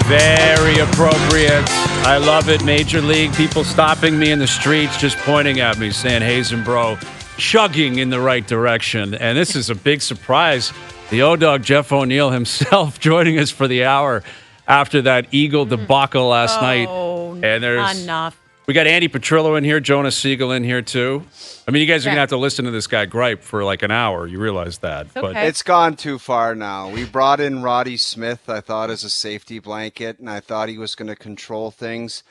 Very appropriate. I love it. Major League. People stopping me in the streets, just pointing at me, saying, Hayes and Bro, chugging in the right direction. And this is a big surprise. The O-Dog, Jeff O'Neill himself, joining us for the hour after that Eagle debacle last night. And there's enough. We got Andi Petrillo in here, Jonas Siegel in here too. I mean, you guys are going to have to listen to this guy gripe for like an hour. You realize that. It's okay. But It's gone too far now. We brought in Roddy Smith, I thought, as a safety blanket, and I thought he was going to control things.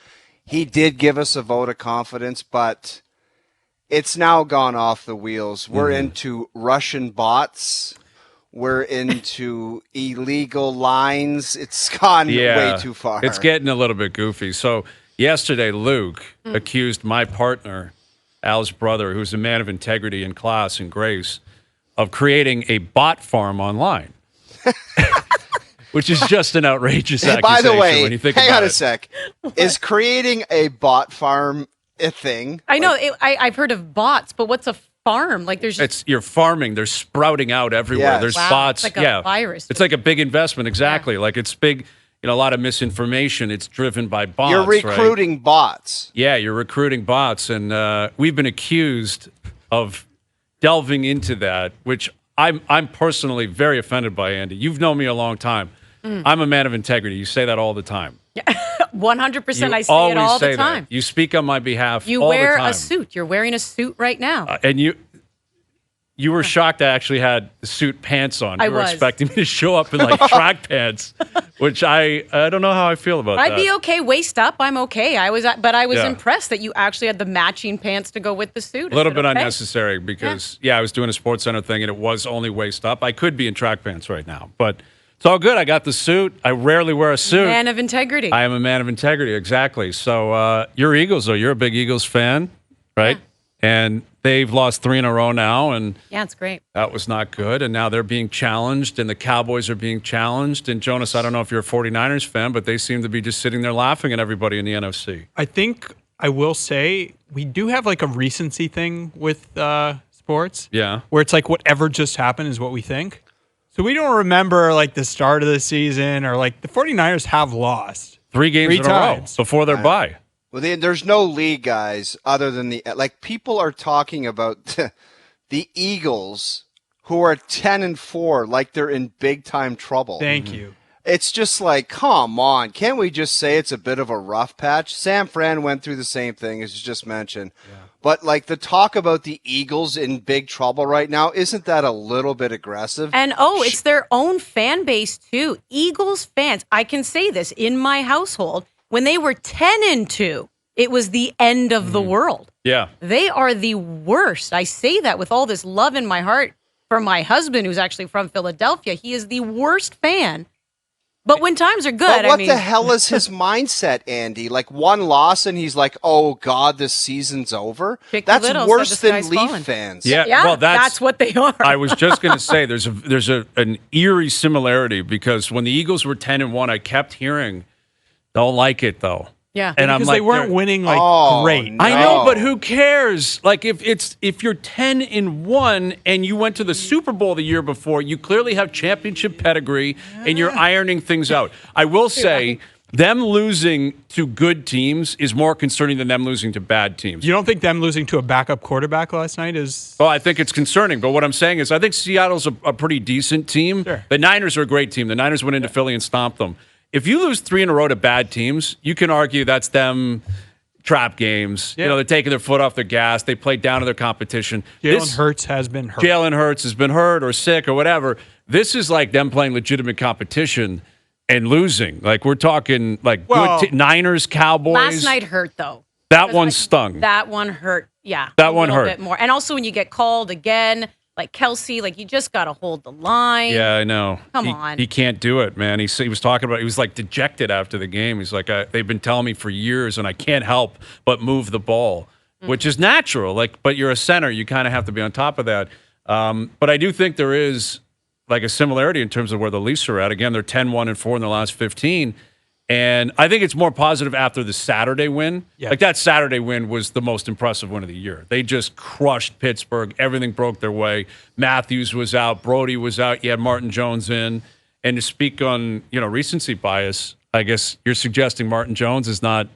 He did give us a vote of confidence, but it's now gone off the wheels. We're into Russian bots. We're into illegal lines. It's gone way too far. It's getting a little bit goofy. So yesterday, Luke accused my partner, Al's brother, who's a man of integrity and class and grace, of creating a bot farm online, which is just an outrageous accusation. By the way, when you think hang about on a it. sec. Is creating a bot farm a thing? I know. I've heard of bots, but what's a farm? Like You're farming. They're sprouting out everywhere. Yes. There's Wow, bots. it's like a virus. It's like a big investment. Exactly. Like it's big. A lot of misinformation. It's driven by bots. You're recruiting right? bots. Yeah, you're recruiting bots, and we've been accused of delving into that, which I'm personally very offended by, Andi. You've known me a long time. I'm a man of integrity. You say that all the time. 100%. I say always it all say the time. That. You speak on my behalf. You all wear the time. a suit. You're wearing a suit right now. And you were shocked I actually had suit pants on. You were expecting me to show up in like track pants, which I don't know how I feel about that. I'd be okay waist up. I'm okay. I was impressed that you actually had the matching pants to go with the suit. A little bit unnecessary because I was doing a Sports Center thing and it was only waist up. I could be in track pants right now, but it's all good. I got the suit. I rarely wear a suit. Man of integrity. I am a man of integrity, exactly. So you're Eagles, though. You're a big Eagles fan, right? Yeah. And they've lost 3 in a row now, and yeah, it's great. That was not good, and now they're being challenged, and the Cowboys are being challenged. And Jonas, I don't know if you're a 49ers fan, but they seem to be just sitting there laughing at everybody in the NFC. I think I will say we do have like a recency thing with sports. Yeah. Where it's like whatever just happened is what we think. So we don't remember like the start of the season or like the 49ers have lost 3 games in a row before their bye. Well, there's no league, guys, other than people are talking about the Eagles, who are 10-4, like they're in big time trouble. Thank you. It's just like, come on, can't we just say it's a bit of a rough patch? Sam Fran went through the same thing as you just mentioned. Yeah. But like the talk about the Eagles in big trouble right now, isn't that a little bit aggressive? And it's their own fan base too. Eagles fans, I can say this in my household. When they were 10-2, it was the end of the world. Yeah. They are the worst. I say that with all this love in my heart for my husband, who's actually from Philadelphia. He is the worst fan. But when times are good, but what the hell is his mindset, Andi? Like one loss and he's like, oh, God, this season's over? That's worse than Leaf fans. Yeah, well, that's what they are. I was just going to say there's an eerie similarity because when the Eagles were 10-1, I kept hearing, don't like it, though. Yeah, and because they weren't winning great. No. I know, but who cares? Like if you're 10-1 and you went to the Super Bowl the year before, you clearly have championship pedigree and you're ironing things out. I will say them losing to good teams is more concerning than them losing to bad teams. You don't think them losing to a backup quarterback last night is? Well, I think it's concerning, but what I'm saying is I think Seattle's a pretty decent team. Sure. The Niners are a great team. The Niners went into Philly and stomped them. If you lose 3 in a row to bad teams, you can argue that's them trap games. Yeah. They're taking their foot off their gas. They play down to their competition. Jalen Hurts has been hurt. Jalen Hurts has been hurt or sick or whatever. This is like them playing legitimate competition and losing. Like we're talking like good Niners, Cowboys. Last night hurt, though. That one stung. That one hurt, yeah. That one hurt. A bit more. And also when you get called again, like Kelsey, like you just got to hold the line. Yeah, I know. Come on. He can't do it, man. He was talking about, he was like dejected after the game. He's like, they've been telling me for years and I can't help but move the ball, which is natural. Like, but you're a center. You kind of have to be on top of that. But I do think there is like a similarity in terms of where the Leafs are at. Again, they're 10-1-4 in the last 15. And I think it's more positive after the Saturday win. Yeah. Like that Saturday win was the most impressive win of the year. They just crushed Pittsburgh. Everything broke their way. Matthews was out. Brody was out. You had Martin Jones in. And to speak on, recency bias, I guess you're suggesting Martin Jones is not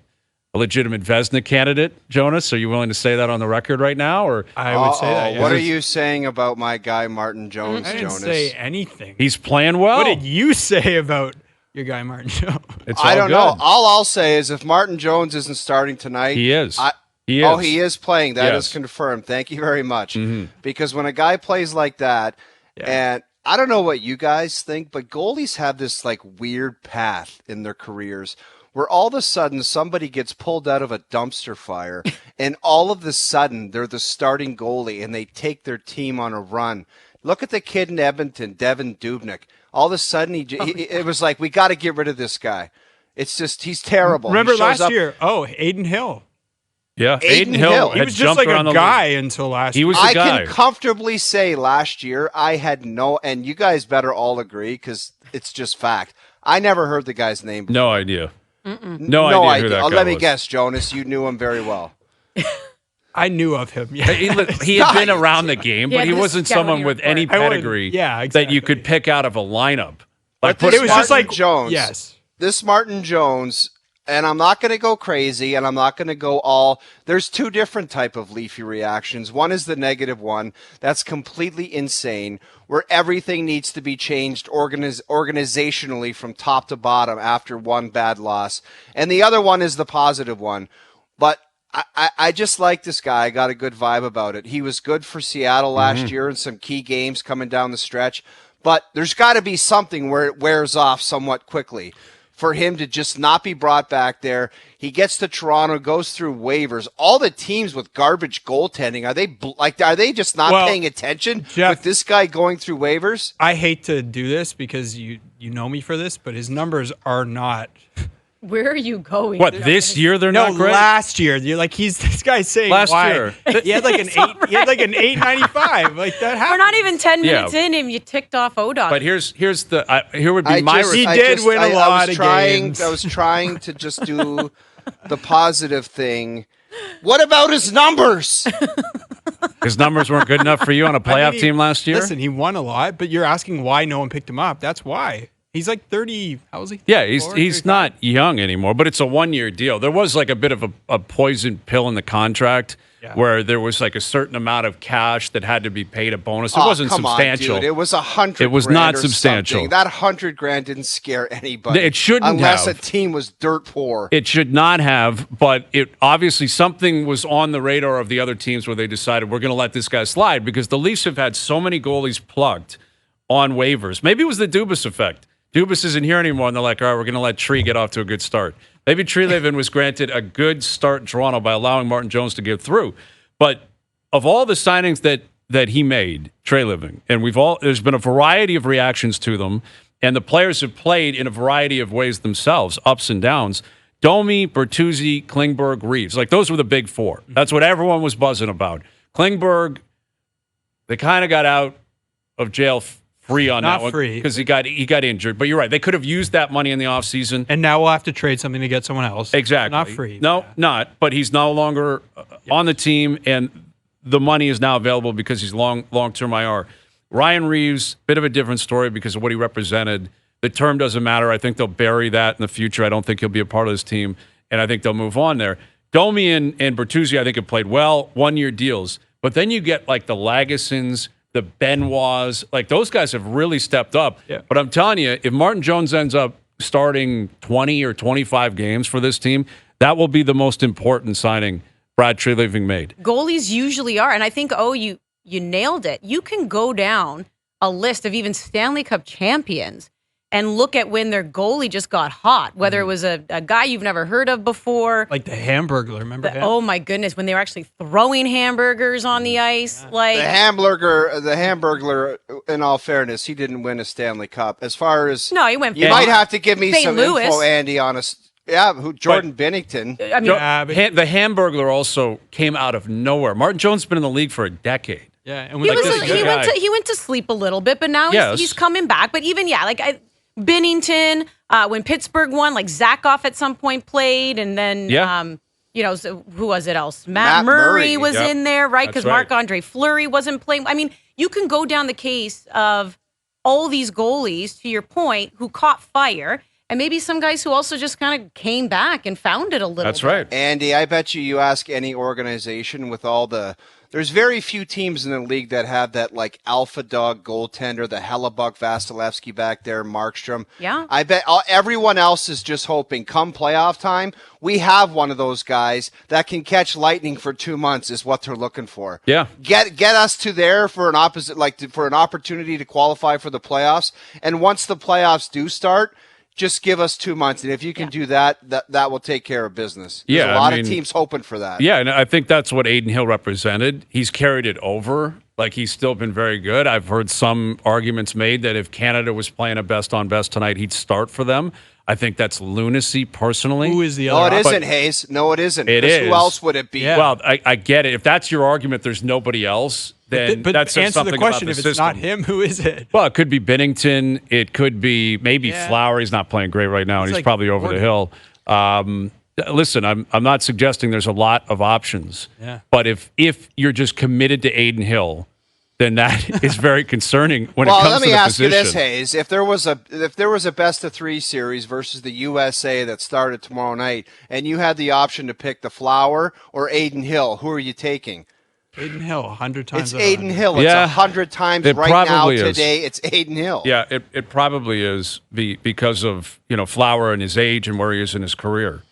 a legitimate Vezina candidate, Jonas? Are you willing to say that on the record right now? Or I would say that. Yeah. What are you saying about my guy Martin Jones, I didn't Jonas? say anything. he's playing well. What did you say about your guy Martin Jones? It's all I don't good. know. All I'll say is if Martin Jones isn't starting tonight, He is. He is. Oh, he is playing. That is Yes. confirmed. Thank you very much. Because when a guy plays like that, Yeah. and I don't know what you guys think, but goalies have this like weird path in their careers where all of a sudden somebody gets pulled out of a dumpster fire and all of a sudden they're the starting goalie and they take their team on a run. Look at the kid in Edmonton, Devin Dubnyk. All of a sudden it was like, we got to get rid of this guy. It's just, he's terrible. Remember He shows last up- year? Oh, Aiden Hill. Yeah, Aiden Aiden Hill. Hill. Had He was just jumped like around a the guy league. until last He year. was the I guy. can comfortably say last year I had no, and you guys better all agree because it's just fact. I never heard the guy's name before. No idea. No idea who that guy Let me was. guess, Jonas. You knew him very well. I knew of him. Yeah. He had been around the game, but Yeah, he this wasn't scouting someone with any report. I wouldn't- pedigree yeah, that you exactly. could pick out of a lineup. But put- this It was just Martin like Jones. Yes. This Martin Jones, and I'm not going to go crazy, and I'm not going to go all. There's two different type of Leafy reactions. One is the negative one. That's completely insane, where everything needs to be changed organizationally from top to bottom after one bad loss. And the other one is the positive one. But I just like this guy. I got a good vibe about it. He was good for Seattle last year in some key games coming down the stretch. But there's got to be something where it wears off somewhat quickly for him to just not be brought back there. He gets to Toronto, goes through waivers. All the teams with garbage goaltending, are they just not Well, paying attention Jeff- with this guy going through waivers? I hate to do this because you know me for this, but his numbers are not. Where are you going? What, this year they're No, not great? last year. You're like this guy's saying Last why. year. He had like an eight. He had like an 895. Like that happened. We're not even 10 Yeah. minutes in, and you ticked off ODOT. But here would be my He did win a lot of games. I was trying to just do the positive thing. What about his numbers? his numbers weren't good enough for you on a playoff he- team last year. Listen, he won a lot, but you're asking why no one picked him up. That's why. He's like 30. How old is he? Yeah, 34, he's 35? not young anymore, but it's a 1-year deal. There was like a bit of a poison pill in the contract Yeah. where there was like a certain amount of cash that had to be paid a bonus. It Oh, wasn't come substantial. On, dude. It was $100. It was not substantial. Something. That $100,000 didn't scare anybody. It shouldn't unless have. a team was dirt poor. It should not have, but it obviously something was on the radar of the other teams where they decided we're going to let this guy slide because the Leafs have had so many goalies plugged on waivers. Maybe it was the Dubas effect. Dubas isn't here anymore, and they're like, all right, we're going to let Tree get off to a good start. Maybe Treliving was granted a good start in Toronto by allowing Martin Jones to get through. But of all the signings that he made, Treliving, and there's been a variety of reactions to them, and the players have played in a variety of ways themselves, ups and downs. Domi, Bertuzzi, Klingberg, Reeves. Like, those were the big four. That's what everyone was buzzing about. Klingberg, they kind of got out of jail free on Not that one free. because he got injured. But you're right. They could have used that money in the offseason. And now we'll have to trade something to get someone else. Exactly. Not free. No, Yeah. not. But he's no longer on the team, and the money is now available because he's long-term IR. Ryan Reeves, bit of a different story because of what he represented. The term doesn't matter. I think they'll bury that in the future. I don't think he'll be a part of this team, and I think they'll move on there. Domi and Bertuzzi, I think, have played well, 1-year deals. But then you get like the Lagusons, the Benoits, like those guys have really stepped up. Yeah. But I'm telling you, if Martin Jones ends up starting 20 or 25 games for this team, that will be the most important signing Brad Treliving made. Goalies usually are, and I think you nailed it. You can go down a list of even Stanley Cup champions and look at when their goalie just got hot, whether it was a guy you've never heard of before. Like the Hamburglar, remember him? Oh my goodness, when they were actually throwing hamburgers on the ice. Like, The Hamburglar, in all fairness, he didn't win a Stanley Cup. As far as no, he went you might have to give me St. some Louis. info, Andy, on Jordan Binnington. I mean, Yeah, but The Hamburglar also came out of nowhere. Martin Jones has been in the league for a decade. yeah, and he, when was this is a he, guy- went to sleep a little bit, but now Yes. he's coming back. But even, Binnington, when Pittsburgh won, like Zakoff at some point played, and then, so who was it else? Matt Murray was Yep. in there, right? That's Because right. Marc-Andre Fleury wasn't playing. I mean, you can go down the case of all these goalies, to your point, who caught fire. and maybe some guys who also just kind of came back and found it a little That's bit. right. Andy, I bet you ask any organization with all the there's very few teams in the league that have that like alpha dog goaltender, the Hellebuck, Vasilevsky back there, Markstrom. Yeah. I bet everyone else is just hoping come playoff time, we have one of those guys that can catch lightning for 2 months is what they're looking for. Yeah. Get us to there for an for an opportunity to qualify for the playoffs. And once the playoffs do start, just give us 2 months, and if you can do that will take care of business. There's a lot of teams hoping for that. Yeah, and I think that's what Adin Hill represented. He's carried it over. Like, he's still been very good. I've heard some arguments made that if Canada was playing a best-on-best tonight, he'd start for them. I think that's lunacy, personally. Who is the No, other? it isn't, Hayes. No, it isn't. It is. Who else would it be? Yeah. Well, I get it. If that's your argument, there's nobody else, then but that says answer something the question. about the If it's system. not him, who is it? Well, it could be Binnington. It could be maybe Flower. He's not playing great right now, and he's like probably over the hill. Listen, I'm not suggesting there's a lot of options. Yeah. But if you're just committed to Adin Hill, then that is very concerning when it comes to the position. Well, let me ask you this, Hayes. If there was a best-of-3 series versus the USA that started tomorrow night, and you had the option to pick the Flower or Adin Hill, who are you taking? Adin Hill, 100 times. It's Adin Hill. It's 100 times It right now probably is. today. It's Adin Hill. Yeah, it probably is because of Flower and his age and where he is in his career.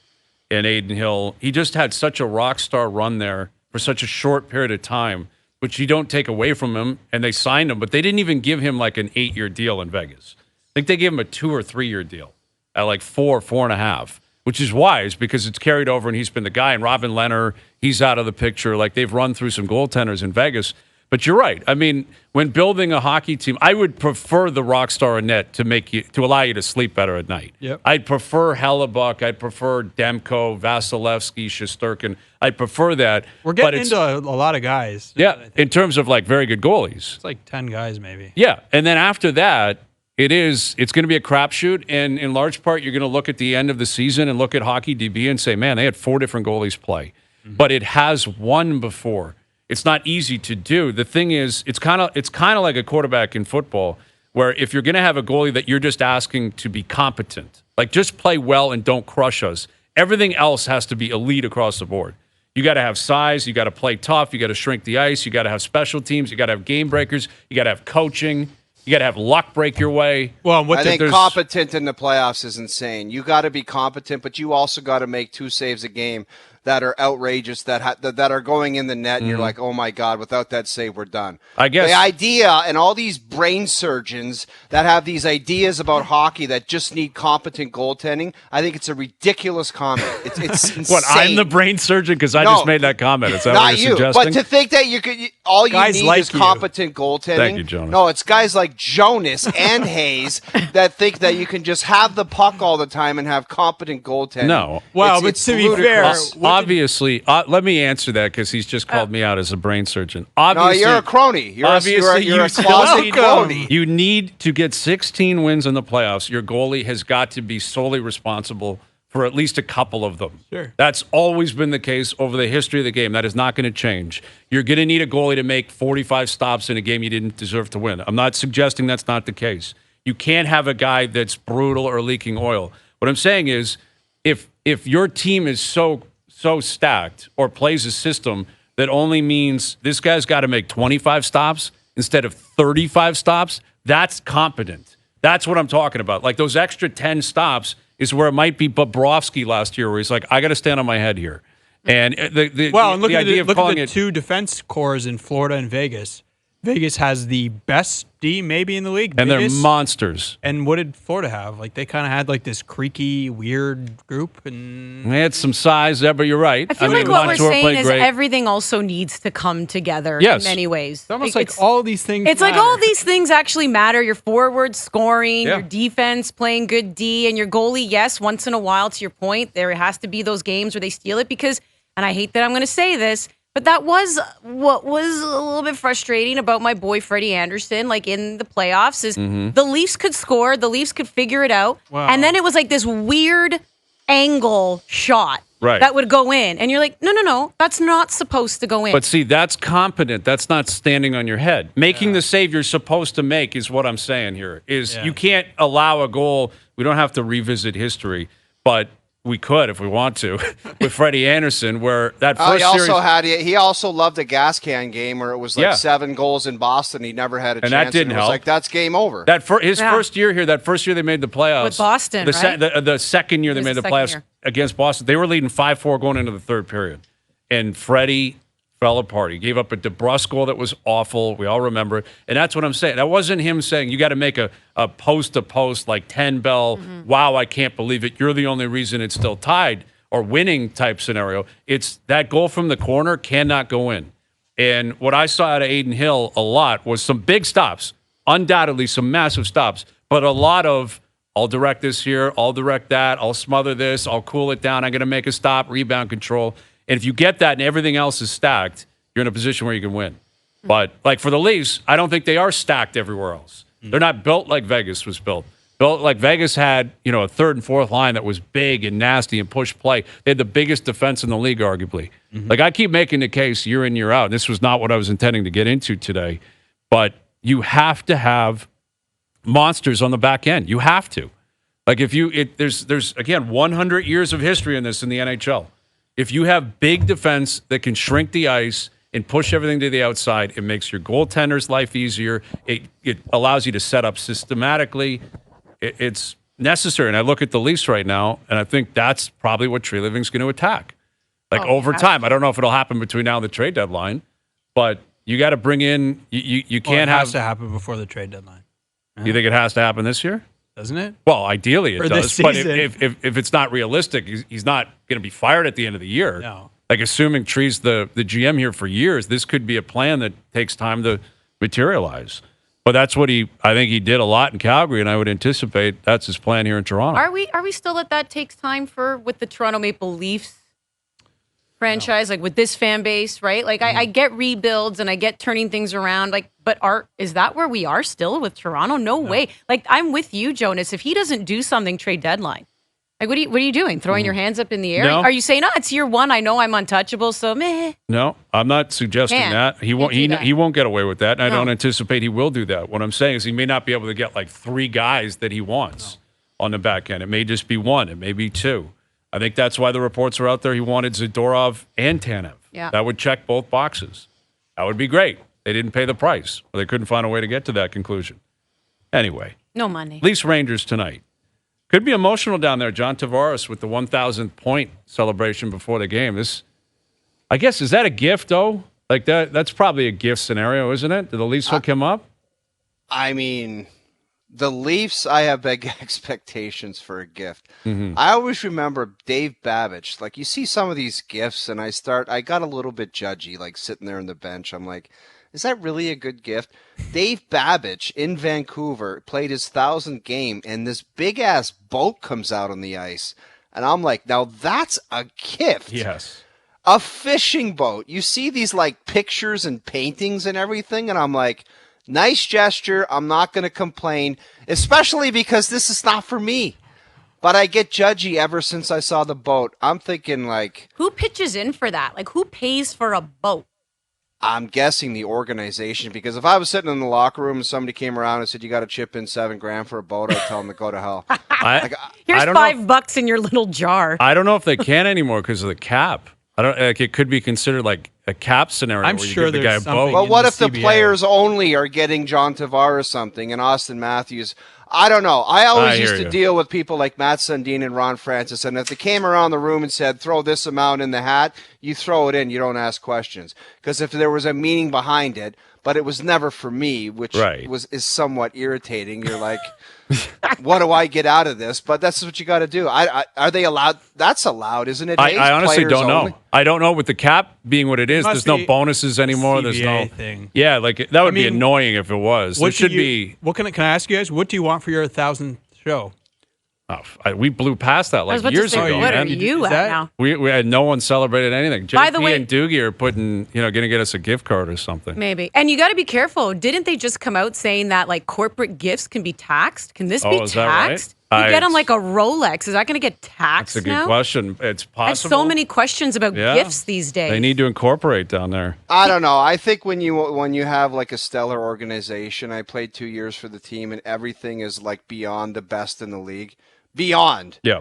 And Adin Hill, he just had such a rock star run there for such a short period of time, which you don't take away from him. And they signed him, but they didn't even give him like an 8-year deal in Vegas. I think they gave him a 2 or 3 year deal at like 4.5, which is wise because it's carried over and he's been the guy. And Robin Leonard, he's out of the picture. Like, they've run through some goaltenders in Vegas. But you're right. I mean, when building a hockey team, I would prefer the rock star in net to allow you to sleep better at night. Yep. I'd prefer Hellebuck. I'd prefer Demko, Vasilevsky, Shesterkin. I'd prefer that. We're getting into a lot of guys. Yeah, in terms of like very good goalies. It's like 10 guys maybe. Yeah, and then after that, it's going to be a crapshoot, and in large part, you're going to look at the end of the season and look at Hockey DB and say, man, they had 4 different goalies play, but it has won before. It's not easy to do. The thing is, it's kind of like a quarterback in football, where if you're going to have a goalie that you're just asking to be competent, like just play well and don't crush us, everything else has to be elite across the board. You got to have size. You got to play tough. You got to shrink the ice. You got to have special teams. You got to have game breakers. You got to have coaching. You got to have luck break your way. Well, I think competent in the playoffs is insane. You got to be competent, but you also got to make 2 saves a game that are outrageous, that are going in the net, and you're like, oh my God, without that save, we're done. I guess the idea, and all these brain surgeons that have these ideas about hockey that just need competent goaltending, I think it's a ridiculous comment. It's insane. What, I'm the brain surgeon because I just made that comment. Is that what you're suggesting? But to think that all you guys need like is competent goaltending. Thank you, Jonas. No, it's guys like Jonas and Hayes that think that you can just have the puck all the time and have competent goaltending. No. Well, it's but to be ludicrous. fair, Obviously, let me answer that because he's just called me out as a brain surgeon. Obviously, No, you're a crony. You're a closet crony. You need to get 16 wins in the playoffs. Your goalie has got to be solely responsible for at least a couple of them. Sure. That's always been the case over the history of the game. That is not going to change. You're going to need a goalie to make 45 stops in a game you didn't deserve to win. I'm not suggesting that's not the case. You can't have a guy that's brutal or leaking oil. What I'm saying is, if your team is so stacked or plays a system that only means this guy's got to make 25 stops instead of 35 stops, that's competent. That's what I'm talking about. Like those extra 10 stops is where it might be Bobrovsky last year, where he's like, I got to stand on my head here. And the idea of calling it 2 defense cores in Florida and Vegas. Vegas has the best D maybe in the league. And Vegas, they're monsters. And what did Florida have? Like they kind of had like this creaky, weird group, and They had some size there, but you're right. I feel like what we're saying is everything also needs to come together in many ways. It's almost like all these things It's matter. like all these things actually matter. Your forward scoring, Yeah. your defense playing good D, and your goalie, yes, once in a while, to your point, there has to be those games where they steal it because, and I hate that I'm going to say this, but that was what was a little bit frustrating about my boy Freddie Anderson, like in the playoffs, is the Leafs could score, the Leafs could figure it out, Wow. and then it was like this weird angle shot that would go in. And you're like, no, that's not supposed to go in. But see, that's competent. That's not standing on your head. Making the save you're supposed to make is what I'm saying here. You can't allow a goal. We don't have to revisit history, but we could if we want to with Freddie Anderson, where that first series. He also loved a gas can game where it was like 7 goals in Boston. He never had a chance. And that didn't help. Like, that's game over. First year here, that first year they made the playoffs. With Boston, the second year they made the playoffs against Boston, they were leading 5-4 going into the third period. And Freddie fell apart. He gave up a DeBrusque goal that was awful. We all remember it. And that's what I'm saying. That wasn't him saying, you got to make a post-to-post, like 10-bell, wow, I can't believe it. You're the only reason it's still tied, or winning type scenario. It's that goal from the corner cannot go in. And what I saw out of Adin Hill a lot was some big stops, undoubtedly some massive stops, but a lot of, I'll direct this here, I'll direct that, I'll smother this, I'll cool it down, I'm going to make a stop, rebound control. And if you get that and everything else is stacked, you're in a position where you can win. But like for the Leafs, I don't think they are stacked everywhere else. They're not built like Vegas was built. Built like Vegas had, a third and fourth line that was big and nasty and push play. They had the biggest defense in the league, arguably. Like I keep making the case year in, year out. And this was not what I was intending to get into today. But you have to have monsters on the back end. You have to. Like there's again 100 years of history in this in the NHL. If you have big defense that can shrink the ice and push everything to the outside, it makes your goaltender's life easier. It allows you to set up systematically. It's necessary. And I look at the Leafs right now, and I think that's probably what Treliving's going to attack. Over time. I don't know if it'll happen between now and the trade deadline, but you got to bring in. You can't have. It has to happen before the trade deadline. You think it has to happen this year? Doesn't it? Well, ideally it does. But if it's not realistic, he's not going to be fired at the end of the year. No. Like assuming Tree's the GM here for years, this could be a plan that takes time to materialize. But that's what I think he did a lot in Calgary, and I would anticipate that's his plan here in Toronto. Are we still at that takes time with the Toronto Maple Leafs franchise, like with this fan base, right? Like I get rebuilds and I get turning things around, but is that where we are still with Toronto? No way. Like I'm with you, Jonas. If he doesn't do something trade deadline, like what are you doing? Throwing your hands up in the air? No. Are you saying, it's year one, I know I'm untouchable, so meh? No, I'm not suggesting that. He won't. He won't get away with that. And I don't anticipate he will do that. What I'm saying is he may not be able to get like 3 guys that he wants on the back end. It may just be 1. It may be 2. I think that's why the reports are out there. He wanted Zadorov and Tanev. Yeah. That would check both boxes. That would be great. They didn't pay the price, or they couldn't find a way to get to that conclusion. Anyway. No money. Leafs Rangers tonight. Could be emotional down there. John Tavares with the 1,000th point celebration before the game. I guess, is that a gift, though? Like that's probably a gift scenario, isn't it? Did the Leafs hook him up? I mean, the Leafs, I have big expectations for a gift. I always remember Dave Babbage. Like, you see some of these gifts, and I got a little bit judgy, like sitting there on the bench. I'm like, is that really a good gift? Dave Babbage in Vancouver played his 1,000th game, and this big-ass boat comes out on the ice. And I'm like, now that's a gift. Yes. A fishing boat. You see these, like, pictures and paintings and everything, and I'm like, nice gesture. I'm not going to complain, especially because this is not for me. But I get judgy ever since I saw the boat. I'm thinking, like... Who pitches in for that? Like, who pays for a boat? I'm guessing the organization, because if I was sitting in the locker room and somebody came around and said, you got to chip in $7,000 for a boat, I'd tell them to go to hell. Here's $5 in your little jar. I don't know if they can anymore because of the cap. I don't. Like, it could be considered like a cap scenario. I'm where sure you give the guy a boat. But what if the CBA. players only are getting John Tavares something and Austin Matthews? I don't know. I always used to deal with people like Matt Sundin and Ron Francis, and if they came around the room and said, throw this amount in the hat, you throw it in. You don't ask questions. Because if there was a meaning behind it, but it was never for me, which is somewhat irritating. You're like, what do I get out of this? But that's what you got to do. Are they allowed? That's allowed, isn't it? I honestly don't know. Only? I don't know with the cap being what it is. There's no bonuses anymore. There's no thing. Yeah, like that would be annoying if it was. It should be. What can I ask you guys? What do you want for your 1,000th show? Oh, we blew past that like years ago. What man. are you at now? We had no one celebrated anything. By the JP way, and Doogie are going to get us a gift card or something. Maybe. And you got to be careful. Didn't they just come out saying that like corporate gifts can be taxed? Can this be is that right? taxed? get him like a Rolex. Is that going to get taxed That's a good now? question. It's possible. I have so many questions about Yeah. gifts these days. They need to incorporate down there. I don't know. I think when you have like a stellar organization, I played 2 years for the team, and everything is like beyond the best in the league. Beyond. Yeah.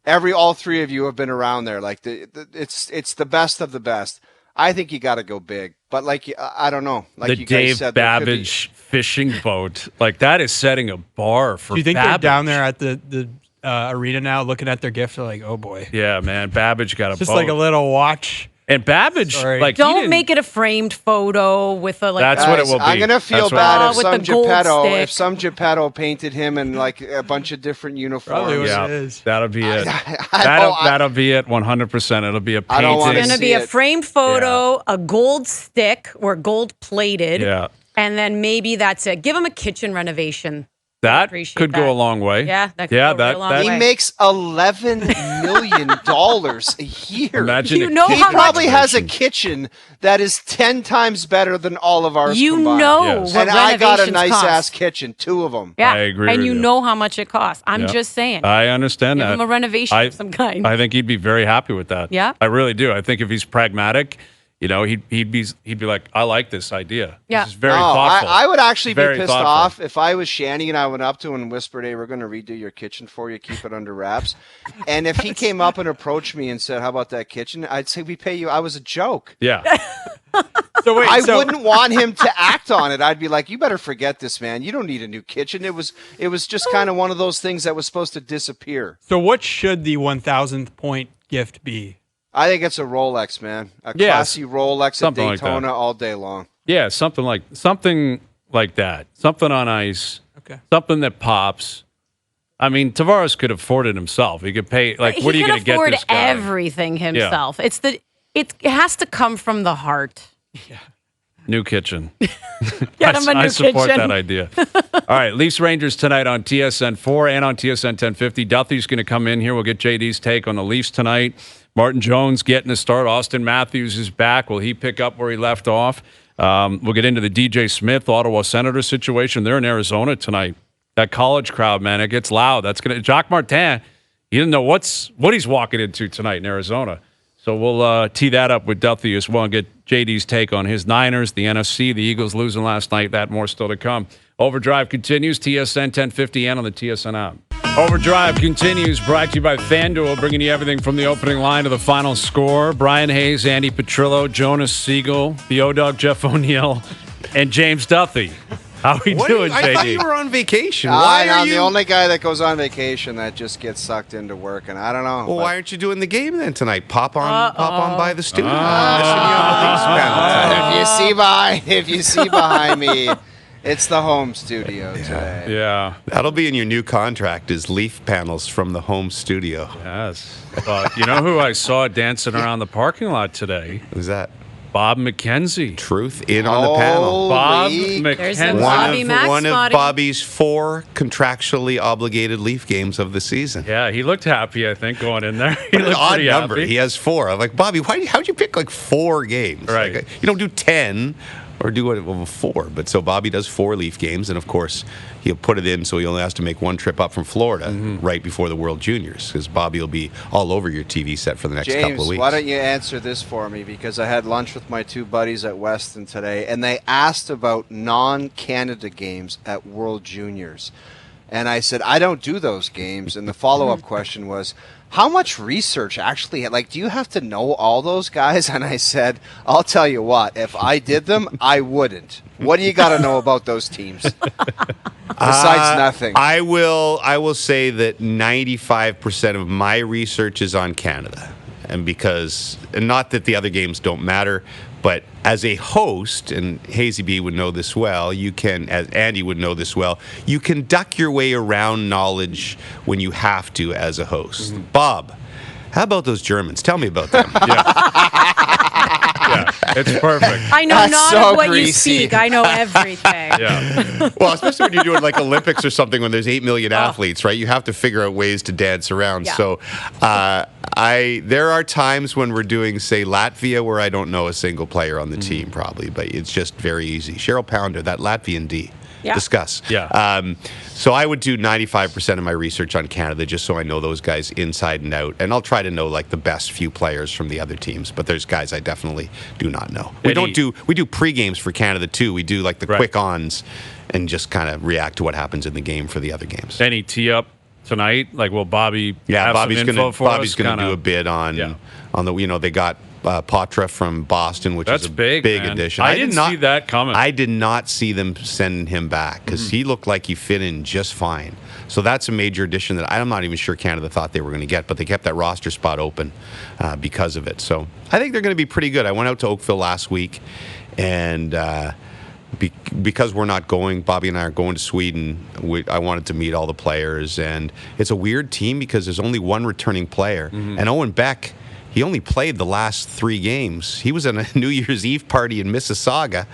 All three of you have been around there. Like it's the best of the best. I think you got to go big, but like I don't know. Like The you Dave guys said, there could be- Babbage fishing boat, like that is setting a bar for. Do you think Babbage. they're down there at the arena now, looking at their gift? They're like, oh boy, Yeah, man. Babbage got a just boat. like a little watch. And Babbage, Sorry. like he Don't didn't- make it a framed photo with a like. That's what it will be. I'm gonna feel That's what- bad if with some the gold Geppetto, stick. if some Geppetto painted him in like a bunch of different uniforms. Probably what Yeah, it is. that'll be it. I That'll be it. 100%. It'll be a I don't wanna painting. It's going to see be a it. framed photo, a gold stick or gold plated, Yeah, and then maybe that's it. Give him a kitchen renovation. that appreciate could go that. a long way. Yeah, that could yeah, go a that real long that. He way. makes $11 million a year. Imagine You a know He how kitchen much- probably has a renovation. kitchen that is 10 times better than all of ours You combined. know Yes. what And I got a renovations nice cost. ass kitchen, 2 of them. Yeah, I agree and with you you. know how much it costs. I'm Yeah. just saying. I understand Give that. him a renovation I- of some kind. I think he'd be very happy with that. Yeah? I really do. I think if he's pragmatic, you know, he'd be like, I like this idea. Yeah. This is very No, thoughtful. I would actually Very be pissed thoughtful. off if I was Shanny and I went up to him and whispered, hey, we're going to redo your kitchen for you. Keep it under wraps. And if he came up and approached me and said, how about that kitchen? I'd say, we pay you. I was a joke. Yeah. So wait, I so wouldn't want him to act on it. I'd be like, you better forget this, man. You don't need a new kitchen. It was just kind of one of those things that was supposed to disappear. So what should the 1,000th point gift be? I think it's a Rolex, man. A Yes. classy Rolex at Something like Daytona that. all day long. Yeah, something like that. Something on ice. Okay. Something that pops. I mean, Tavares could afford it himself. He could pay. Like, what are you He going to can get afford this guy? everything himself. It has to come from the heart. New kitchen. Get him a new I support kitchen. that idea. All right, Leafs Rangers tonight on TSN 4 and on TSN 1050. Duthie's going to come in here. We'll get JD's take on the Leafs tonight. Martin Jones getting a start. Austin Matthews is back. Will he pick up where he left off? We'll get into the DJ Smith, Ottawa Senators situation. They're in Arizona tonight. That college crowd, man, it gets loud. That's going to Jacques Martin. He didn't know what he's walking into tonight in Arizona. So we'll tee that up with Duthie as well and get JD's take on his Niners, the NFC, the Eagles losing last night. That more still to come. OverDrive continues, TSN 1050 and on the TSN app. OverDrive continues, brought to you by FanDuel, bringing you everything from the opening line to the final score. Bryan Hayes, Andi Petrillo, Jonas Siegel, the O-Dog Jeff O'Neill, and James Duthie. How we doing, I thought JD? you were on vacation. Why are I'm you? the only guy that goes on vacation that just gets sucked into work, and I don't know. Well, but- why aren't you doing the game then tonight? Pop on by the studio. Listen to you on the Leafs panel tonight. If you see behind me, it's the home studio today. Yeah, That'll be in your new contract is Leaf panels from the home studio. yes. But you know who I saw dancing around the parking lot today? Who's that? Bob McKenzie. Truth in on the panel. Bob Holy- There's a McKenzie. Bobby Mack One of spotting. Bobby's 4 contractually obligated Leaf games of the season. Yeah, he looked happy, I think, going in there. He An looked odd pretty number. happy. He has 4. I'm like, Bobby, how'd you pick like 4 games? Right. Like, you don't do 10 or do it over 4. But so Bobby does 4 Leaf games, and of course he'll put it in so he only has to make one trip up from Florida right before the World Juniors, because Bobby will be all over your TV set for the next couple of James, weeks. why don't you answer this for me? Because I had lunch with my 2 buddies at Weston today, and they asked about non-Canada games at World Juniors. And I said, I don't do those games. And the follow-up question was, how much research actually, like, do you have to know all those guys? And I said, I'll tell you what, if I did them, I wouldn't. What do you got to know about those teams? Besides nothing. I will say that 95% of my research is on Canada. And not that the other games don't matter, but as a host, and Hazy B would know this well, you can, as Andi would know this well, you can duck your way around knowledge when you have to as a host. Bob, how about those Germans? Tell me about them. Yeah, it's perfect. I know That's not so of what you greasy. speak. I know everything. Yeah. Well, especially when you're doing like Olympics or something when there's 8 million athletes, right? You have to figure out ways to dance around. Yeah. So there are times when we're doing, say, Latvia, where I don't know a single player on the team probably, but it's just very easy. Cheryl Pounder, that Latvian D. Yeah. discuss. Yeah. So I would do 95% of my research on Canada just so I know those guys inside and out. And I'll try to know like the best few players from the other teams. But there's guys I definitely do not know. We do pre-games for Canada too. We do like the quick ons and just kind of react to what happens in the game for the other games. Any tee up tonight? Like, will Bobby have Bobby's some info for Bobby's us? going to do a bid on the, they got Poitras from Boston, which That's is a big addition. I didn't see that coming. I did not see them sending him back because he looked like he fit in just fine. So that's a major addition that I'm not even sure Canada thought they were going to get, but they kept that roster spot open because of it. So I think they're going to be pretty good. I went out to Oakville last week, and because we're not going, Bobby and I are going to Sweden. I wanted to meet all the players, and it's a weird team because there's only one returning player, and Owen Beck. He only played the last 3 games. He was at a New Year's Eve party in Mississauga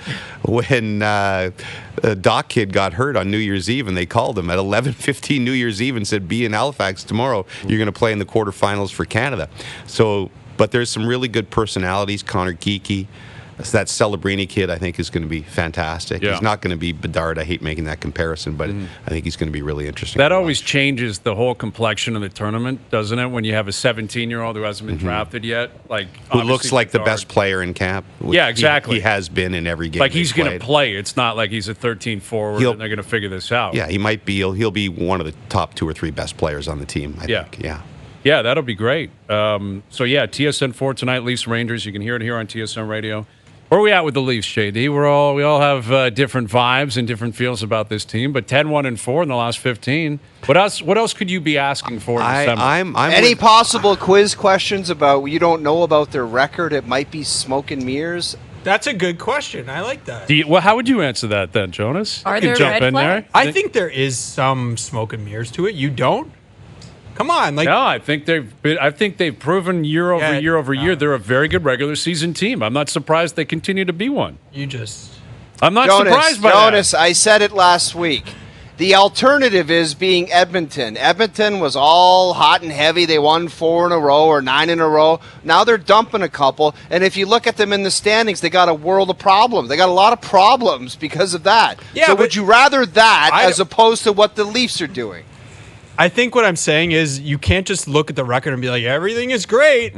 when Doc Kid got hurt on New Year's Eve, and they called him at 11:15 New Year's Eve and said, "Be in Halifax tomorrow. You're going to play in the quarterfinals for Canada." So, but there's some really good personalities. Connor Geeky. That Celebrini kid, I think, is going to be fantastic. Yeah. He's not going to be Bedard. I hate making that comparison, but I think he's going to be really interesting. That always changes the whole complexion of the tournament, doesn't it? When you have a 17-year-old who hasn't been drafted yet, like who looks like the Bedard. best player in camp. Yeah, exactly. He has been in every game. Like he's going to play. It's not like he's a 13 forward and they're going to figure this out. Yeah, he might be. He'll be one of the top 2 or 3 best players on the team. I think. Yeah. Yeah, that'll be great. So yeah, TSN 4 tonight, Leafs Rangers. You can hear it here on TSN Radio. Where are we at with the Leafs, JD? We all have different vibes and different feels about this team, but 10-1-4 in the last 15. What else could you be asking for in December? Any possible quiz questions about you don't know about their record? It might be smoke and mirrors. That's a good question. I like that. How would you answer that then, Jonas? Are You can there jump red in there. flags? I think there is some smoke and mirrors to it. You don't? Come on, No, I think they've proven year over year they're a very good regular season team. I'm not surprised they continue to be one. I'm not surprised by Jonas, that. I said it last week. The alternative is being Edmonton. Edmonton was all hot and heavy. They won 4 in a row or 9 in a row. Now they're dumping a couple. And if you look at them in the standings, they got a world of problems. They got a lot of problems because of that. Yeah, so but would you rather that as opposed to what the Leafs are doing? I think what I'm saying is you can't just look at the record and be like, everything is great.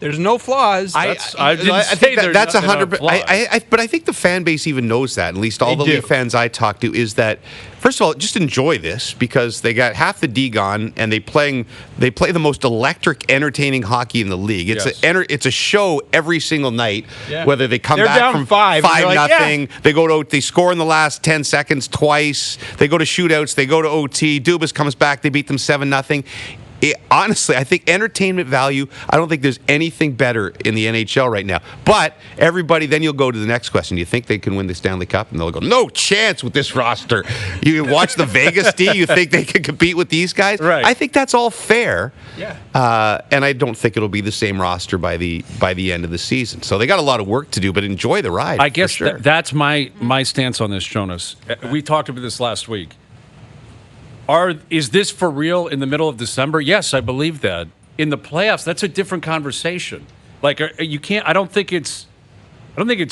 There's no flaws. I think that's 100%. But I think the fan base even knows that. At least all the Leaf fans I talk to is that. First of all, just enjoy this because they got half the D gone and they play the most electric, entertaining hockey in the league. It's a show every single night. Yeah. Whether they come They're back down from 5-0, they score in the last 10 seconds twice. They go to shootouts. They go to OT. Dubas comes back. They beat them 7-0. Honestly, I think entertainment value, I don't think there's anything better in the NHL right now. But everybody, then you'll go to the next question. Do you think they can win the Stanley Cup? And they'll go, no chance with this roster. You watch the Vegas D, you think they can compete with these guys? Right. I think that's all fair. Yeah. And I don't think it'll be the same roster by the end of the season. So they got a lot of work to do, but enjoy the ride. I guess for sure. that's my stance on this, Jonas. We talked about this last week. Is this for real in the middle of December? Yes, I believe that. In the playoffs, that's a different conversation. Like you can't. I don't think it's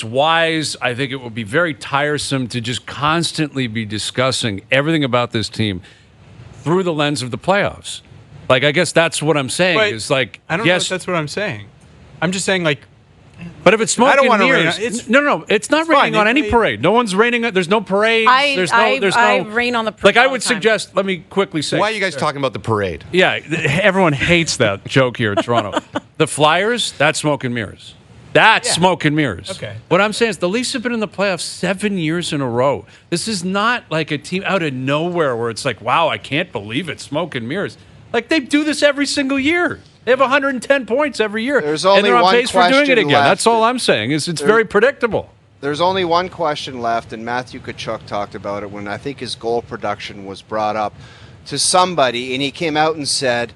wise. I think it would be very tiresome to just constantly be discussing everything about this team through the lens of the playoffs. Like I guess that's what I'm saying. But is like I don't know if that's what I'm saying. I'm just saying like. But if it's smoke I don't and want to mirrors, rain on, no, it's not raining on any parade. No one's raining. There's no parade. There's no. I rain on the parade. Like I all would the time. suggest. Let me quickly say. Why are you guys talking about the parade? Yeah, everyone hates that joke here in Toronto. The Flyers, that's smoke and mirrors. That's smoke and mirrors. Okay. What I'm saying is the Leafs have been in the playoffs 7 years in a row. This is not like a team out of nowhere where it's like, wow, I can't believe it, smoke and mirrors. Like they do this every single year. They have 110 points every year. There's only and they're on one pace for doing it question again. left. That's all I'm saying. It's very predictable. There's only one question left, and Matthew Tkachuk talked about it when I think his goal production was brought up to somebody, and he came out and said,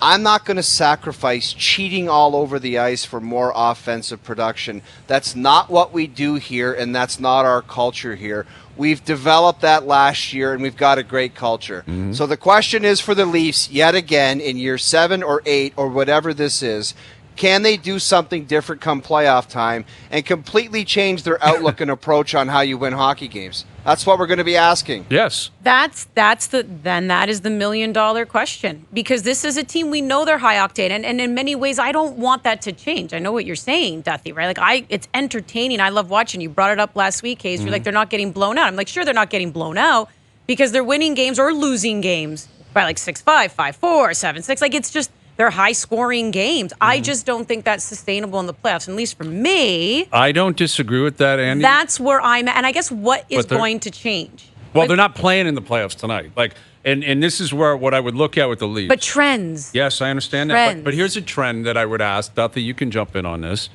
I'm not going to sacrifice cheating all over the ice for more offensive production. That's not what we do here, and that's not our culture here. We've developed that last year, and we've got a great culture. Mm-hmm. So the question is for the Leafs, yet again, in year 7 or 8 or whatever this is, can they do something different come playoff time and completely change their outlook and approach on how you win hockey games? That's what we're going to be asking. Yes. That is the $1 million question, because this is a team, we know they're high octane, and in many ways I don't want that to change. I know what you're saying, Duthie, right? Like it's entertaining. I love watching. You brought it up last week, Hayes. You're like, they're not getting blown out. I'm like, sure, they're not getting blown out because they're winning games or losing games by like 6-5, 5-4, 7-6. Like it's just, they're high scoring games. I just don't think that's sustainable in the playoffs, at least for me. I don't disagree with that, Andi. That's where I'm at. And I guess what is going to change? Well, they're not playing in the playoffs tonight. Like, and this is where what I would look at with the Leafs. But trends. Yes, I understand that. But here's a trend that I would ask. Duthie, you can jump in on this.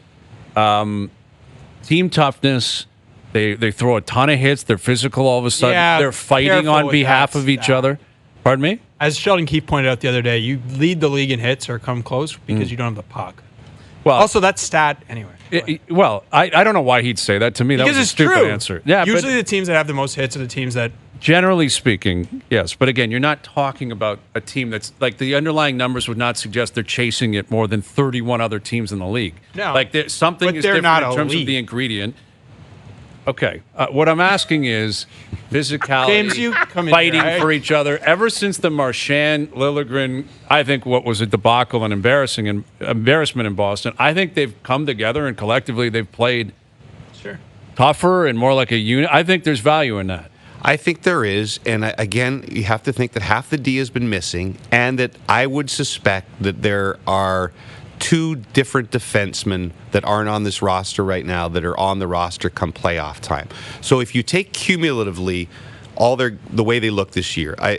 Team toughness. They throw a ton of hits. They're physical all of a sudden. Yeah, they're fighting on behalf of each other. Pardon me? As Sheldon Keefe pointed out the other day, you lead the league in hits or come close because you don't have the puck. Well, Also, that stat, anyway. I don't know why he'd say that to me. That Because was a it's stupid true. answer. Yeah, Usually but the teams that have the most hits are the teams that... generally speaking, yes. But again, you're not talking about a team that's like the underlying numbers would not suggest they're chasing it more than 31 other teams in the league. No, like something but is they're different not in terms elite. of the ingredient. Okay, what I'm asking is physicality, James, you come in fighting here. for each other. Ever since the Marchand, Liljegren, I think what was a debacle and embarrassment in Boston, I think they've come together and collectively they've played tougher and more like a unit. I think there's value in that. I think there is, and again, you have to think that half the D has been missing, and that I would suspect that there are two different defensemen that aren't on this roster right now that are on the roster come playoff time. So if you take cumulatively the way they look this year, I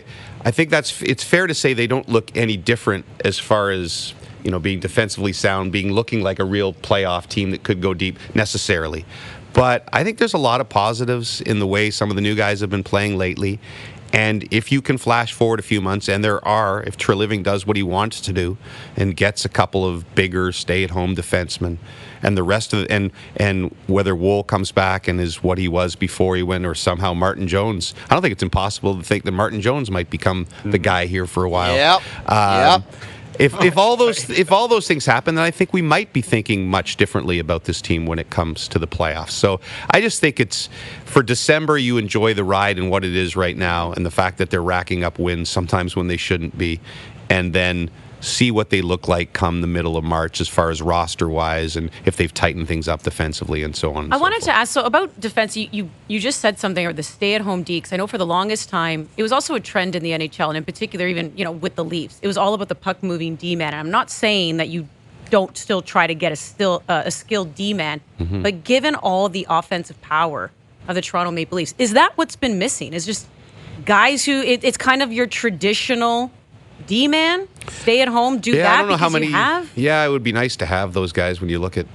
think it's fair to say they don't look any different as far as being defensively sound, looking like a real playoff team that could go deep necessarily. But I think there's a lot of positives in the way some of the new guys have been playing lately. And if you can flash forward a few months, and if Treliving does what he wants to do and gets a couple of bigger stay-at-home defensemen, and the rest of and whether Wool comes back and is what he was before he went, or somehow Martin Jones, I don't think it's impossible to think that Martin Jones might become the guy here for a while. Yep. If all those things happen, then I think we might be thinking much differently about this team when it comes to the playoffs. So I just think it's for December, you enjoy the ride and what it is right now, and the fact that they're racking up wins sometimes when they shouldn't be, and then see what they look like come the middle of March as far as roster-wise, and if they've tightened things up defensively and so on and I so wanted forth. to ask, so about defense, you just said something about the stay-at-home D, because I know for the longest time, it was also a trend in the NHL, and in particular even, with the Leafs. It was all about the puck-moving D-man, and I'm not saying that you don't still try to get a skilled D-man, but given all the offensive power of the Toronto Maple Leafs, is that what's been missing? Is just guys who, it's kind of your traditional D-man, stay at home, do that. I don't know how many you have? Yeah, it would be nice to have those guys when you look at,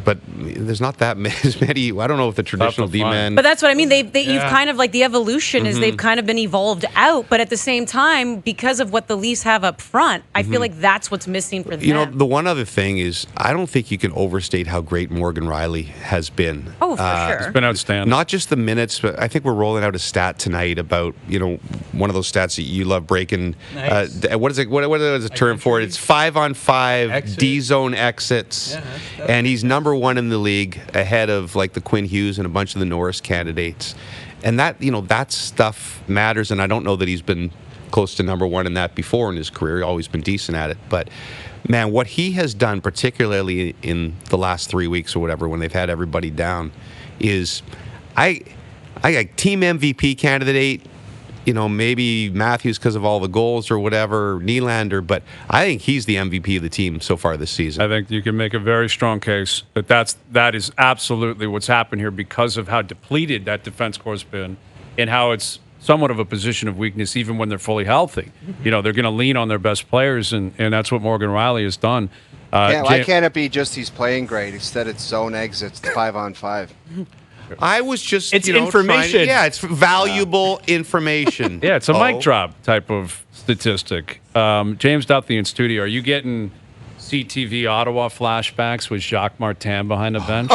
but there's not that many. I don't know if the traditional D-man. But that's what I mean. You've kind of like the evolution is they've kind of been evolved out, but at the same time, because of what the Leafs have up front, I feel like that's what's missing for them. The one other thing is, I don't think you can overstate how great Morgan Riley has been. Oh, for sure. It's been outstanding. Not just the minutes, but I think we're rolling out a stat tonight about, one of those stats that you love breaking. Nice. What is it? What is the term for it? It's 5-on-5 D-zone exits. Yeah, and he's number one in the league, ahead of like the Quinn Hughes and a bunch of the Norris candidates. And that, that stuff matters. And I don't know that he's been close to number one in that before in his career. He's always been decent at it. But man, what he has done, particularly in the last 3 weeks or whatever, when they've had everybody down, is I got team MVP candidate. Maybe Matthews because of all the goals or whatever, Nylander, but I think he's the MVP of the team so far this season. I think you can make a very strong case that is absolutely what's happened here because of how depleted that defense corps has been and how it's somewhat of a position of weakness even when they're fully healthy. They're going to lean on their best players, and that's what Morgan Riley has done. Why can't it be just he's playing great? Instead, it's zone exits, 5-on-5. I was just, It's information. It's valuable information. Yeah, it's a mic drop type of statistic. James Duthie in studio, are you getting CTV Ottawa flashbacks with Jacques Martin behind the bench?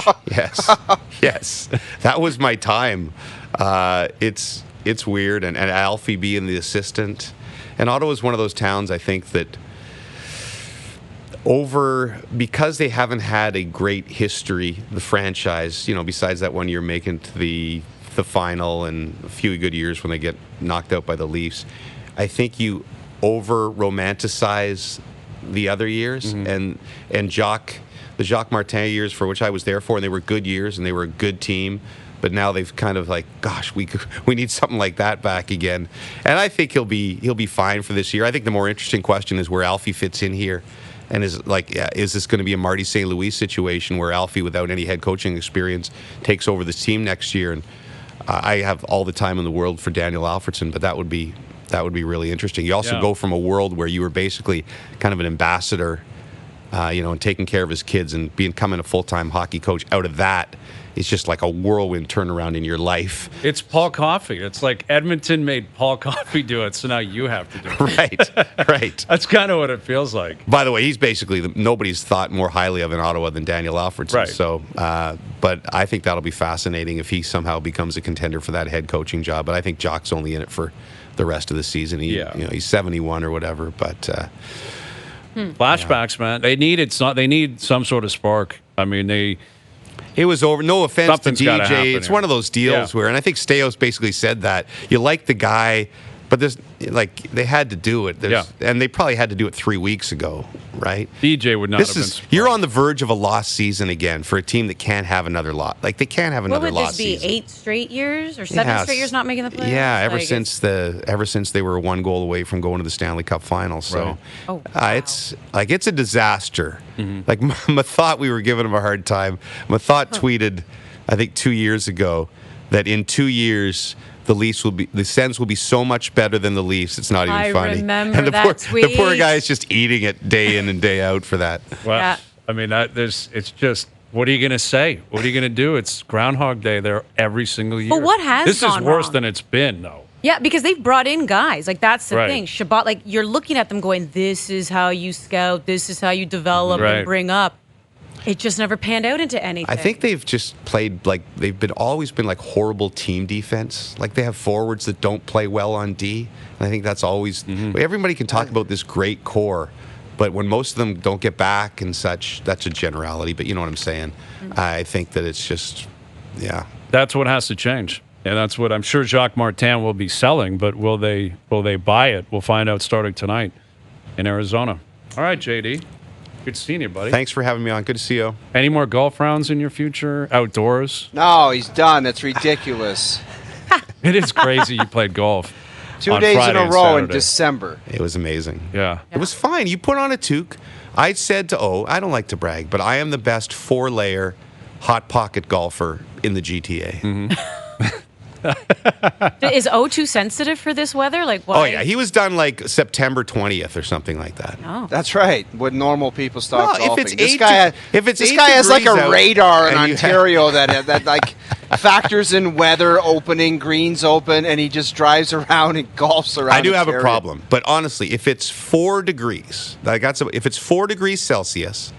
Yes. That was my time. It's weird, and Alfie being the assistant. And Ottawa's one of those towns, I think, that because they haven't had a great history, the franchise, besides that one year making to the the final and a few good years when they get knocked out by the Leafs. I think you over-romanticize the other years, and the Jacques Martin years, for which I was there for, and they were good years, and they were a good team. But now they've kind of like, gosh, we need something like that back again. And I think he'll be fine for this year. I think the more interesting question is where Alfie fits in here, and is this going to be a Marty St. Louis situation where Alfie, without any head coaching experience, takes over this team next year? And I have all the time in the world for Daniel Alfredsson, but that would be really interesting. You also go from a world where you were basically kind of an ambassador, and taking care of his kids and becoming a full-time hockey coach. Out of that, it's just like a whirlwind turnaround in your life. It's Paul Coffey. It's like Edmonton made Paul Coffey do it, so now you have to do it. Right. That's kind of what it feels like. By the way, he's basically nobody's thought more highly of in Ottawa than Daniel Alfredsson. Right. So, but I think that'll be fascinating if he somehow becomes a contender for that head coaching job. But I think Jock's only in it for the rest of the season. He's 71 or whatever. But flashbacks, man. They need some sort of spark. I mean, it was over. No offense Something's to gotta DJ. happen It's here. one of those deals where, and I think Staios basically said that you like the guy, but they had to do it. And they probably had to do it 3 weeks ago, right? DJ would not have been surprised. You're on the verge of a lost season again for a team that can't have another loss. Like they can't have another lost season. What would this be? 8 straight years or 7 straight years not making the playoffs? Yeah, ever since they were 1 goal away from going to the Stanley Cup Finals. So it's a disaster. Like Mathot, we were giving him a hard time. Mathot tweeted, I think 2 years ago, that in 2 years the Sens will be so much better than the Leafs. It's not even funny. I remember and that tweet. The poor guy is just eating it day in and day out for that. Well, I mean, it's just, what are you going to say? What are you going to do? It's Groundhog Day there every single year. But what has This is gone worse wrong? than it's been, though. Yeah, because they've brought in guys. Like, that's the Right. thing. Shabbat, like, you're looking at them going, this is how you scout, this is how you develop Right. and bring up. It just never panned out into anything. I think they've just played like they've always been like horrible team defense. Like they have forwards that don't play well on D. And I think that's always everybody can talk about this great core, but when most of them don't get back and such, that's a generality. But you know what I'm saying? I think that it's just That's what has to change. And that's what I'm sure Jacques Martin will be selling, but will they buy it? We'll find out starting tonight in Arizona. All right, JD. Good seeing you, buddy. Thanks for having me on. Good to see you. Any more golf rounds in your future? Outdoors? No, he's done. That's ridiculous. It is crazy you played golf. 2 on days Friday in a and row in Saturday. December. It was amazing. Yeah. It was fine. You put on a toque. I said to I don't like to brag, but I am the best 4-layer hot pocket golfer in the GTA. Is O too sensitive for this weather? Like, why? Oh yeah, he was done like September 20th or something like that. Oh. That's right. When normal people stop Well, golfing, if this it's guy, eight has like degrees a out radar in and you Ontario that like factors in weather, opening, greens open, and he just drives around and golfs around. I do have a Ontario. problem, but honestly, if it's 4 degrees, if it's 4 degrees Celsius,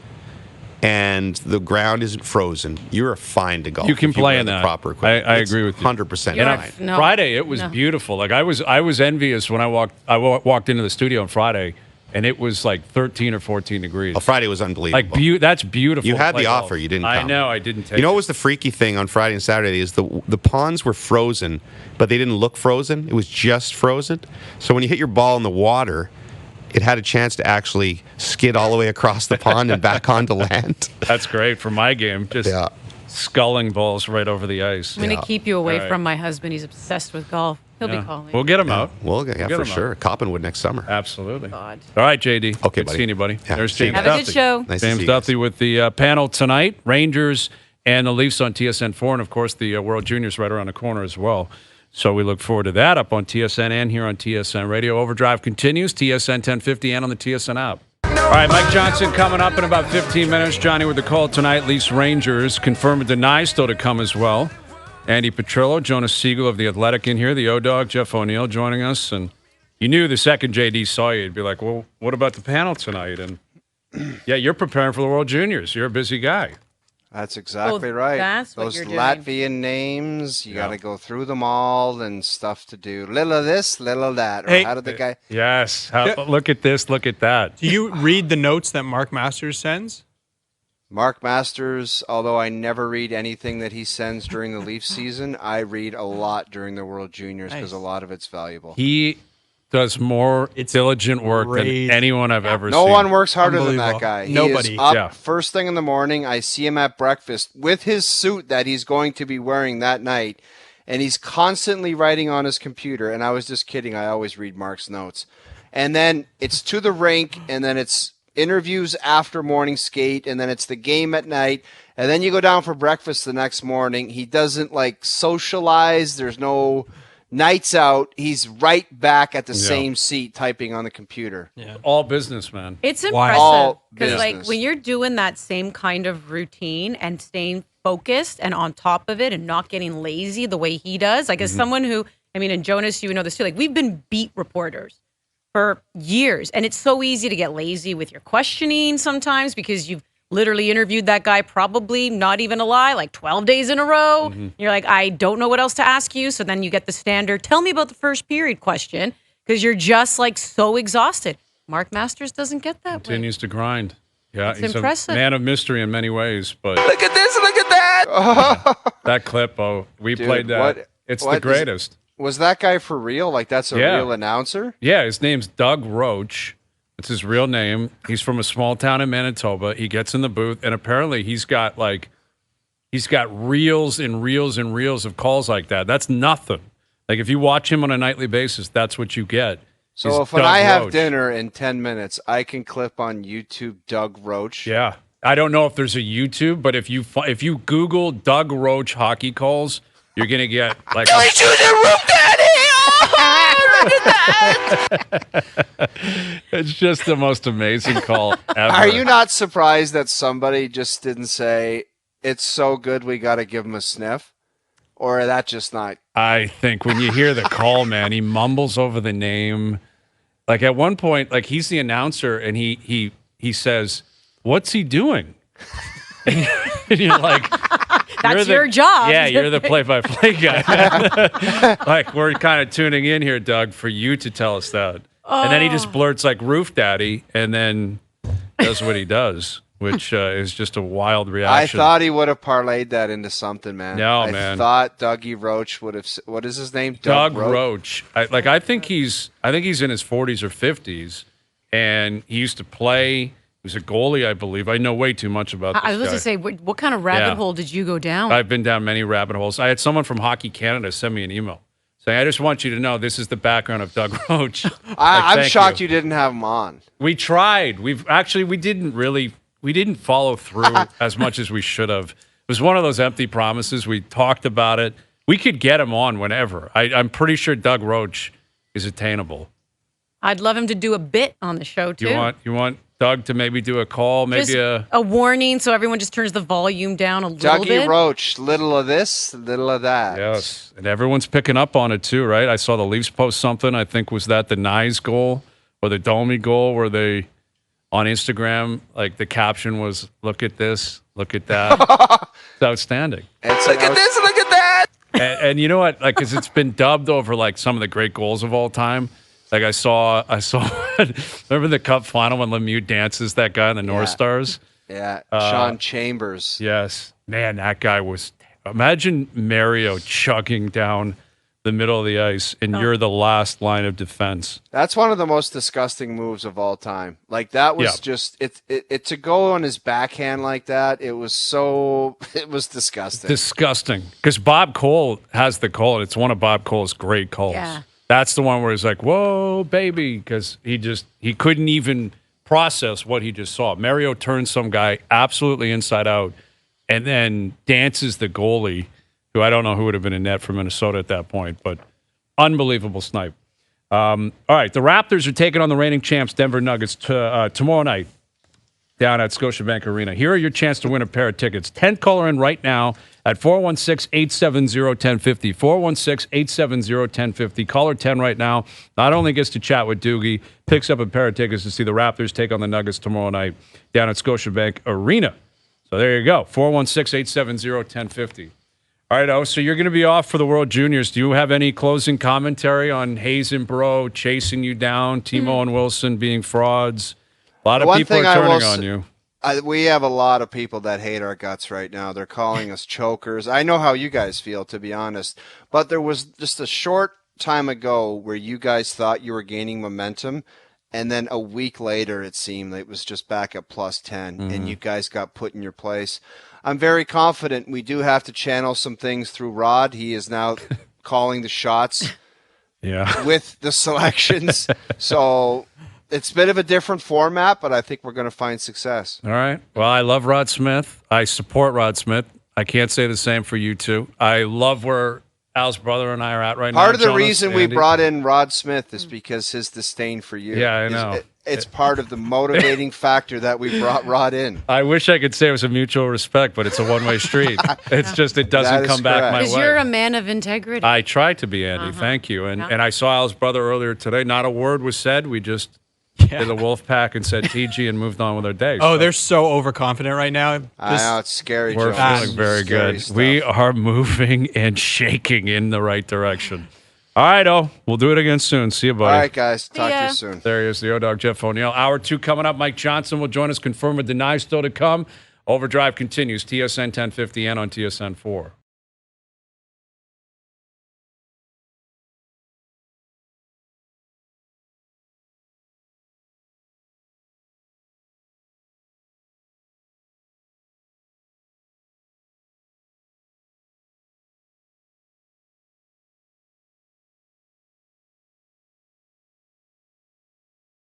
and the ground isn't frozen, you're fine to golf. You can if play wear in the that. proper equipment. I It's agree with you. 100% You're fine. No. Friday, it was No. beautiful. Like I was envious when I walked into the studio on Friday, and it was like 13 or 14 degrees. Well, Friday was unbelievable. Like that's beautiful. You to had play the golf. offer, you didn't I come. know, I didn't take You know it. what was the freaky thing on Friday and Saturday is the ponds were frozen, but they didn't look frozen. It was just frozen. So when you hit your ball in the water, it had a chance to actually skid all the way across the pond and back onto land. That's great for my game. Just Yeah. sculling balls right over the ice. I'm going to keep you away All right. from my husband. He's obsessed with golf. He'll be calling. We'll get him out. Well, yeah, Get for him sure. Coppenwood next summer. Absolutely. God. All right, JD. Okay, Good buddy. seeing you, buddy. Yeah, There's see you James Have a Duthie. good show. Nice to James see you Duthie guys. with the panel tonight. Rangers and the Leafs on TSN 4, and of course the World Juniors right around the corner as well. So we look forward to that up on TSN and here on TSN Radio. Overdrive continues, TSN 1050 and on the TSN app. All right, Mike Johnson coming up in about 15 minutes. Johnny with the call tonight. Leafs Rangers confirm and deny still to come as well. Andi Petrillo, Jonas Siegel of The Athletic in here. The O-Dog, Jeff O'Neill joining us. And you knew the second JD saw you, you'd be like, well, what about the panel tonight? And yeah, you're preparing for the World Juniors. You're a busy guy. That's exactly Oh, right. that's what Those you're doing. Latvian names, you got to go through them all and stuff to do. Little of this, little of that. Or Hey. how did the guy? Yes. Look at this. Look at that. Do you read the notes that Mark Masters sends? Mark Masters, although I never read anything that he sends during the Leafs season, I read a lot during the World Juniors because a lot of it's valuable. He does more diligent work crazy. than anyone I've ever No seen. one works harder than Unbelievable. that guy. Nobody. He is up Yeah. first thing in the morning. I see him at breakfast with his suit that he's going to be wearing that night, and he's constantly writing on his computer. And I was just kidding. I always read Mark's notes. And then it's to the rink, and then it's interviews after morning skate, and then it's the game at night, and then you go down for breakfast the next morning. He doesn't like socialize. There's no nights out. He's right back at the same seat typing on the computer. Yeah. All business, man. It's Why? impressive All because, like, business. when you're doing that same kind of routine and staying focused and on top of it and not getting lazy the way he does, like, as someone who, I mean, and Jonas, you know this too, like, we've been beat reporters for years, and it's so easy to get lazy with your questioning sometimes because you've literally interviewed that guy probably, not even a lie, like 12 days in a row. You're like, I don't know what else to ask you. So then you get the standard, tell me about the first period question, because you're just like so exhausted. Mark Masters doesn't get that way. Continues to grind. Yeah, It's he's impressive. a man of mystery in many ways. But Look at this, look at that. that clip, we Dude, played that. what- It's what the is- greatest. Was that guy for real? Like, that's a Yeah. real announcer? Yeah, his name's Doug Roach. It's his real name. He's from a small town in Manitoba. He gets in the booth, and apparently he's got reels and reels and reels of calls like that. That's nothing. Like, if you watch him on a nightly basis, that's what you get. So He's if when Doug I have Roach. dinner in 10 minutes, I can clip on YouTube Doug Roach. Yeah. I don't know if there's a YouTube, but if you Google Doug Roach hockey calls, you're going to get like it's just the most amazing call ever. Are you not surprised that somebody just didn't say, it's so good we got to give him a sniff? Or that just not? I think when you hear the call, man, he mumbles over the name. Like at one point, like he's the announcer and he says, "What's he doing?" And you're like, That's your job. Yeah, you're the play-by-play guy. Like, we're kind of tuning in here, Doug, for you to tell us that. And then he just blurts like Roof Daddy and then does what he does, which is just a wild I reaction. thought he would have parlayed that into something, man. No, I man. thought Dougie Roach would have. What is his name? Doug Roach. I think he's in his 40s or 50s, and he used to play. He was a goalie, I believe. I know way too much about this I was guy. going to say, what kind of rabbit Yeah. hole did you go down? I've been down many rabbit holes. I had someone from Hockey Canada send me an email saying, "I just want you to know this is the background of Doug Roach." I'm thank shocked you didn't have him on. We tried. We didn't follow through as much as we should have. It was one of those empty promises. We talked about it. We could get him on whenever. I'm pretty sure Doug Roach is attainable. I'd love him to do a bit on the show, too. You want Doug to maybe do a call, maybe Just a warning so everyone just turns the volume down a little Dougie bit. Roach, little of this, little of that. Yes, and everyone's picking up on it too, right? I saw the Leafs post something. I think was that the Nyes goal or the Domi goal, where they on Instagram, like the caption was, "Look at this, look at that." It's outstandanding. Look at this, look at that. And you know what? Like, because it's been dubbed over like some of the great goals of all time. Like I saw. Remember the Cup final when Lemieux dances that guy in the North Stars? Yeah, Sean Chambers. Yes, man, that guy was. Imagine Mario chugging down the middle of the ice, and you're the last line of defense. That's one of the most disgusting moves of all time. Like that was just it to go on his backhand like that. It was disgusting. Disgusting. Because Bob Cole has the call, and it's one of Bob Cole's great calls. Yeah. That's the one where he's like, "Whoa, baby," because he couldn't even process what he just saw. Mario turns some guy absolutely inside out, and then dances the goalie, who I don't know who would have been in net for Minnesota at that point, but unbelievable snipe. All right, the Raptors are taking on the reigning champs, Denver Nuggets, tomorrow night down at Scotiabank Arena. Here are your chance to win a pair of tickets. 10th caller in right now at 416-870-1050. 416-870-1050. Caller 10 right now not only gets to chat with Doogie, picks up a pair of tickets to see the Raptors take on the Nuggets tomorrow night down at Scotiabank Arena. So there you go, 416-870-1050. All right, so you're going to be off for the World Juniors. Do you have any closing commentary on Hayes and Bro chasing you down, Timo and Wilson being frauds? A lot of people are turning on you. We have a lot of people that hate our guts right now. They're calling us chokers. I know how you guys feel, to be honest. But there was just a short time ago where you guys thought you were gaining momentum, and then a week later it seemed it was just back at plus 10, and you guys got put in your place. I'm very confident we do have to channel some things through Rod. He is now calling the shots with the selections. So it's a bit of a different format, but I think we're going to find success. All right. Well, I love Rod Smith. I support Rod Smith. I can't say the same for you two. I love where Al's brother and I are at right now. Part of the Jonas, reason we Andi. brought in Rod Smith is because his disdain for you. Yeah, I know. It's part of the motivating factor that we brought Rod in. I wish I could say it was a mutual respect, but it's a one-way street. It's just it That doesn't is come back correct. my Because way. you're a man of integrity. I try to be, Andy. Thank you. And I saw Al's brother earlier today. Not a word was said. We just did a wolf pack and said TG and moved on with our day. Oh, they're so overconfident right now. I know, it's scary, We're Jonas. feeling very Scary good. stuff. We are moving and shaking in the right direction. All right, we'll do it again soon. See you, buddy. All right, guys. Talk to ya. you soon. There he is, the O-Dog, Jeff O'Neill. Hour 2 coming up. Mike Johnson will join us. Confirm or deny still to come. OverDrive continues. TSN 1050 and on TSN 4.